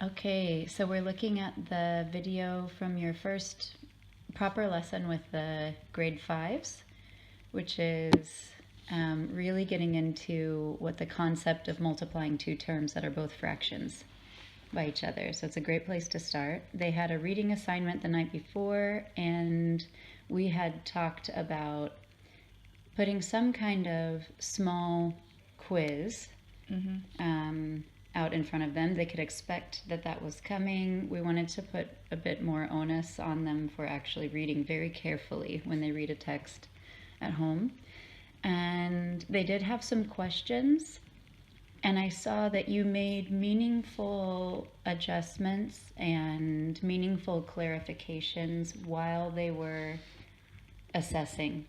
Okay, so we're looking at the video from your first proper lesson with the grade fives, which is really getting into what the concept of multiplying two terms that are both fractions by each other. So it's a great place to start. They had a reading assignment the night before, and we had talked about putting some kind of small quiz out in front of them. They could expect that that was coming. We wanted to put a bit more onus on them for actually reading very carefully when they read a text at home. And they did have some questions, and I saw that you made meaningful adjustments and meaningful clarifications while they were assessing.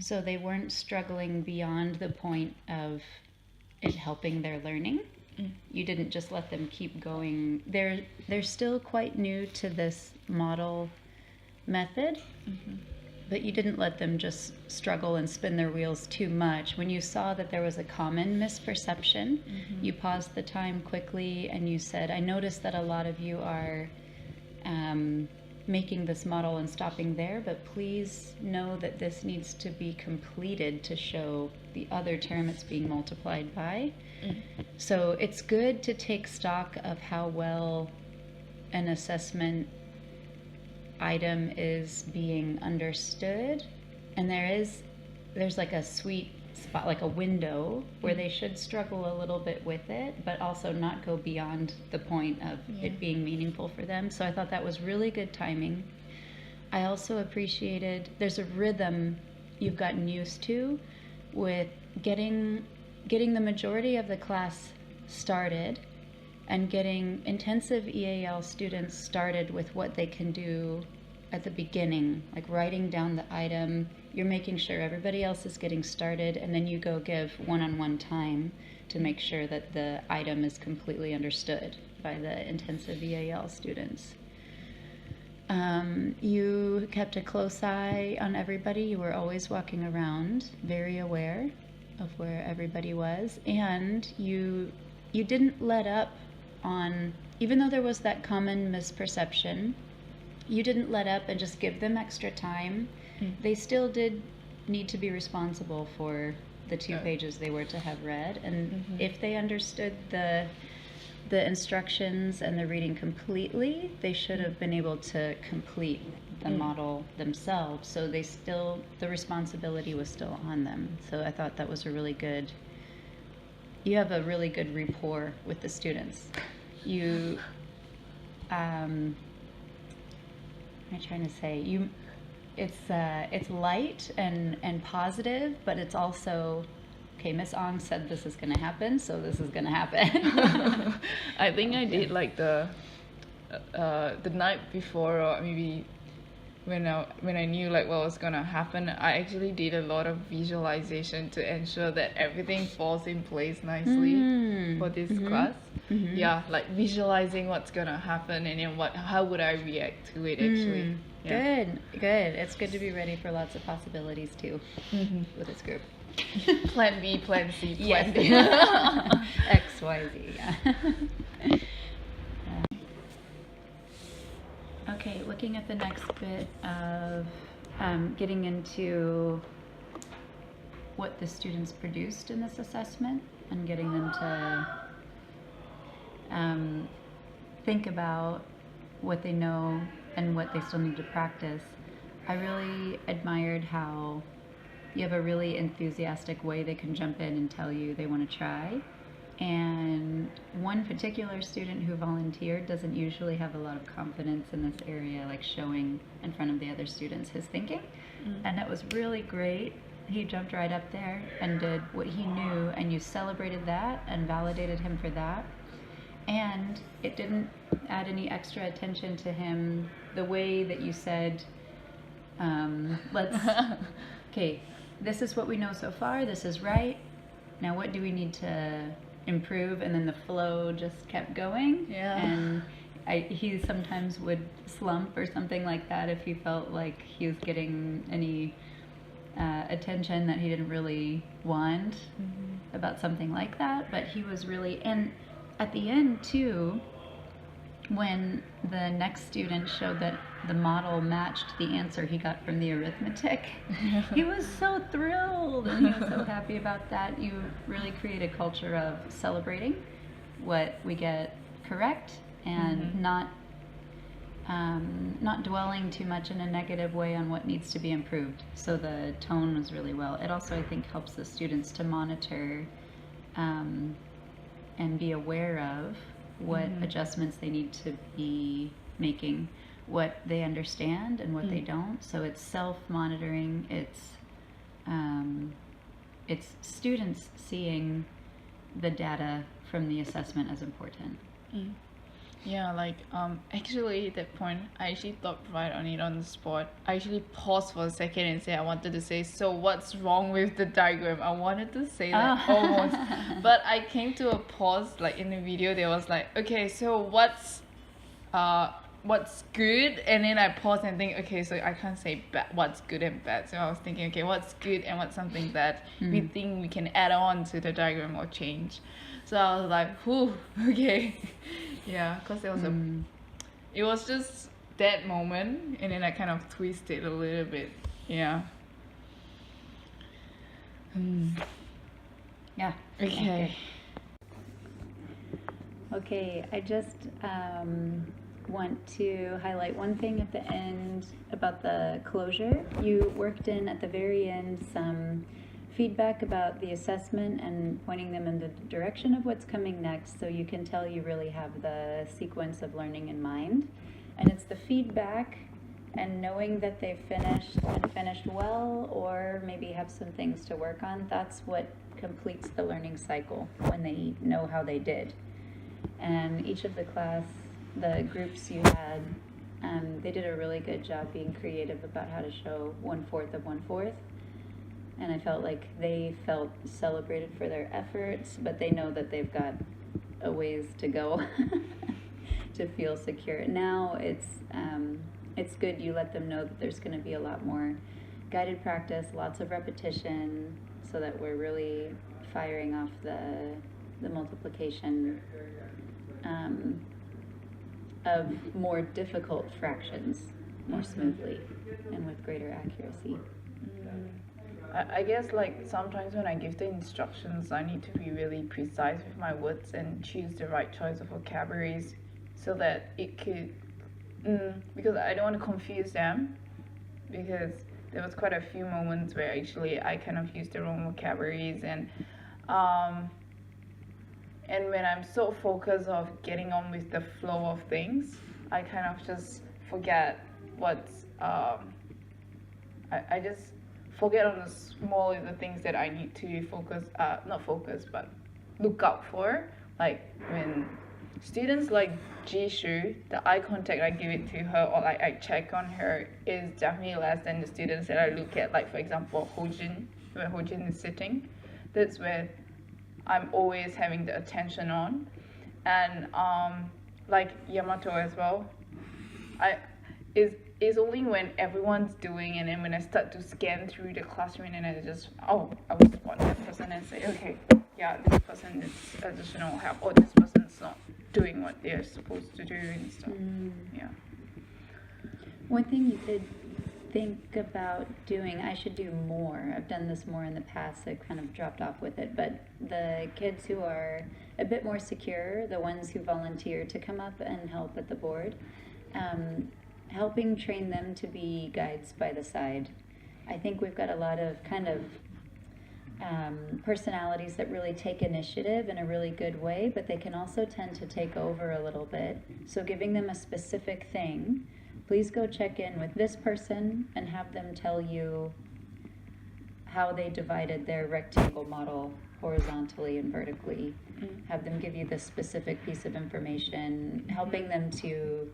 So they weren't struggling beyond the point of it helping their learning. You didn't just let them keep going. They're still quite new to this model method, but you didn't let them just struggle and spin their wheels too much. When you saw that there was a common misperception, you paused the time quickly and you said, I noticed that a lot of you are making this model and stopping there, but please know that this needs to be completed to show the other term it's being multiplied by. So it's good to take stock of how well an assessment item is being understood, and there's like a sweet spot, like a window where they should struggle a little bit with it, but also not go beyond the point of it being meaningful for them. So I thought that was really good timing. I also appreciated there's a rhythm you've gotten used to with getting the majority of the class started and getting intensive EAL students started with what they can do at the beginning, like writing down the item. You're making sure everybody else is getting started, and then you go give one-on-one time to make sure that the item is completely understood by the intensive EAL students. You kept a close eye on everybody. You were always walking around, very aware of where everybody was, and you didn't let up on, even though there was that common misperception, you didn't let up and just give them extra time. They still did need to be responsible for the 2 pages they were to have read, and if they understood the instructions and the reading completely, they should have been able to complete the model themselves. So the responsibility was still on them. So I thought that was you have a really good rapport with the students. What am I trying to say? It's light and positive, but it's also, okay, Miss Ong said this is going to happen, so this is going to happen. I think I did like the night before, or maybe when I knew like what was gonna happen. I actually did a lot of visualization to ensure that everything falls in place nicely for this class. Yeah, like visualizing what's gonna happen and then how would I react to it actually. Yeah. Good. It's good to be ready for lots of possibilities too with this group. Plan B, Plan C, Plan D. X, Y, Z, yeah. Okay, looking at the next bit of getting into what the students produced in this assessment and getting them to think about what they know and what they still need to practice. I really admired how you have a really enthusiastic way they can jump in and tell you they want to try. And one particular student who volunteered doesn't usually have a lot of confidence in this area, like showing in front of the other students his thinking. And that was really great. He jumped right up there and did what he knew, and you celebrated that and validated him for that. And it didn't add any extra attention to him the way that you said, okay, this is what we know so far, this is right, now what do we need to improve? And then the flow just kept going. And he sometimes would slump or something like that if he felt like he was getting any attention that he didn't really want about something like that. But he was really, and at the end too, when the next student showed that the model matched the answer he got from the arithmetic, he was so thrilled and he was so happy about that. You really create a culture of celebrating what we get correct and not dwelling too much in a negative way on what needs to be improved. So the tone was really well. It also, I think, helps the students to monitor and be aware of what adjustments they need to be making, what they understand and what they don't. So it's self-monitoring. It's students seeing the data from the assessment as important. Yeah, like actually at that point I actually thought right on it on the spot. I actually paused for a second and I wanted to say, so what's wrong with the diagram? I wanted to say that almost, but I came to a pause. Like in the video there was like, okay, so what's good, and then I paused and think, okay, so I can't say bad, what's good and bad. So I was thinking, okay, what's good and what's something that we think we can add on to the diagram or change. So I was like, whew, okay. Yeah, because it was just that moment, and then I kind of twisted a little bit. Yeah. Yeah. Okay. Okay, I just want to highlight one thing at the end about the closure. You worked in at the very end some feedback about the assessment and pointing them in the direction of what's coming next, so you can tell you really have the sequence of learning in mind. And it's the feedback and knowing that they've finished and finished well, or maybe have some things to work on. That's what completes the learning cycle, when they know how they did. And each of the the groups you had, they did a really good job being creative about how to show 1/4 of 1/4. And I felt like they felt celebrated for their efforts, but they know that they've got a ways to go to feel secure. Now it's good you let them know that there's going to be a lot more guided practice, lots of repetition, so that we're really firing off the multiplication of more difficult fractions more smoothly and with greater accuracy. I guess like sometimes when I give the instructions, I need to be really precise with my words and choose the right choice of vocabularies, so that it could, because I don't want to confuse them, because there was quite a few moments where actually I kind of used the wrong vocabularies, and when I'm so focused of getting on with the flow of things, I kind of just forget what's I just forget on the small little things that I need to focus, not focus, but look out for. Like when students like Jishu, the eye contact I give it to her, or like I check on her, is definitely less than the students that I look at. Like for example, Hojin, where Hojin is sitting, that's where I'm always having the attention on. And like Yamato as well, is only when everyone's doing, and then when I start to scan through the classroom, and I just, I will spot that person and say, okay, yeah, this person is additional help, or this person's not doing what they're supposed to do and stuff. Yeah. One thing you could think about doing, I should do more. I've done this more in the past, I kind of dropped off with it, but the kids who are a bit more secure, the ones who volunteer to come up and help at the board, helping train them to be guides by the side. I think we've got a lot of kind of personalities that really take initiative in a really good way, but they can also tend to take over a little bit. So giving them a specific thing, please go check in with this person and have them tell you how they divided their rectangle model horizontally and vertically. Have them give you this specific piece of information, helping them to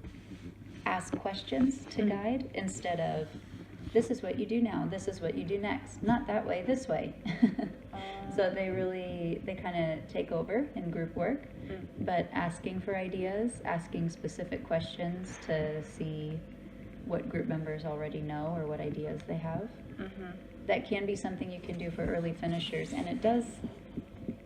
ask questions to guide, instead of, this is what you do now, this is what you do next, not that way, this way. So they kind of take over in group work, but asking for ideas, asking specific questions to see what group members already know or what ideas they have. That can be something you can do for early finishers, and it does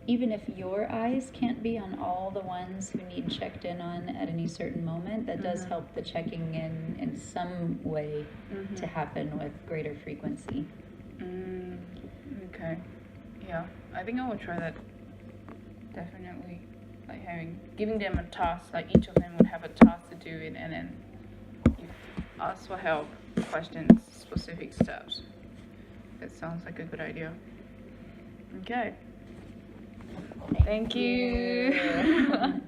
even if your eyes can't be on all the ones who need checked in on at any certain moment, that does help the checking in some way to happen with greater frequency. Okay. Yeah, I think I will try that. Definitely. Like giving them a task, like each of them would have a task to do it, and then you ask for help, questions, specific steps. That sounds like a good idea. Okay. Thank you.